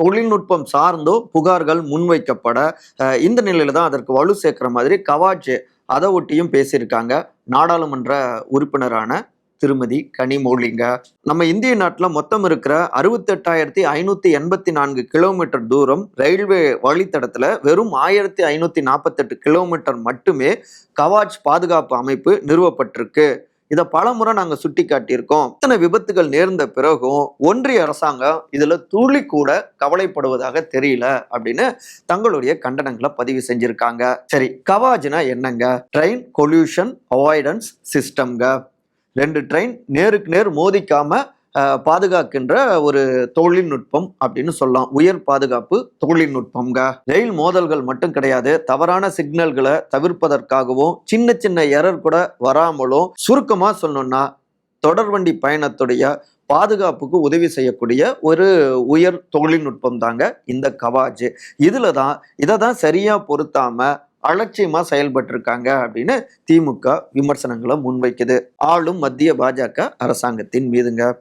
தொழில்நுட்பம் சார்ந்தோ புகார்கள் முன்வைக்கப்பட இந்த நிலையில தான் அதற்கு வலு சேர்க்கிற மாதிரி கவாச் அதை ஒட்டியும் பேசியிருக்காங்க நாடாளுமன்ற உறுப்பினரான திருமதி கனிமொழிங்க. நம்ம இந்திய நாட்டில் மொத்தம் இருக்கிற 68,584 கிலோமீட்டர் தூரம் ரயில்வே வழித்தடத்துல வெறும் 1,548 கிலோமீட்டர் மட்டுமே கவாச் பாதுகாப்பு அமைப்பு நிறுவப்பட்டிருக்கு. இதை பலமுறை நாங்க சுட்டி காட்டியிருக்கோம். இத்தனை விபத்துகள் நேர்ந்த பிறகும் ஒன்றிய அரசாங்கம் இதுல துளி கூட கவலைப்படுவதாக தெரியல அப்படின்னு தங்களுடைய கண்டனங்களை பதிவு செஞ்சிருக்காங்க. சரி, கவாஜ்னா என்னங்க? ட்ரெயின் கொல்யூஷன் அவாய்டன்ஸ் சிஸ்டம்ங்க. 2 ட்ரெயின் நேருக்கு நேர் மோதிக்காம பாதுகாக்கின்ற ஒரு தொழில்நுட்பம் அப்படின்னு சொல்லலாம். உயர் பாதுகாப்பு தொழில்நுட்பம்ங்க. ரயில் மோதல்கள் மட்டும் கிடையாது, தவறான சிக்னல்களை தவிர்ப்பதற்காகவும் சின்ன சின்ன எரர் கூட வராமலும், சுருக்கமா சொல்லணும்னா தொடர்வண்டி பயணத்துடைய பாதுகாப்புக்கு உதவி செய்யக்கூடிய ஒரு உயர் தொழில்நுட்பம் தாங்க இந்த கவாஜ். இதை தான் சரியா பொருத்தாம அலட்சியமா செயல்பட்டு இருக்காங்க அப்படின்னு திமுக விமர்சனங்களை முன்வைக்குது ஆளும் மத்திய பாஜக அரசாங்கத்தின் மீதுங்க.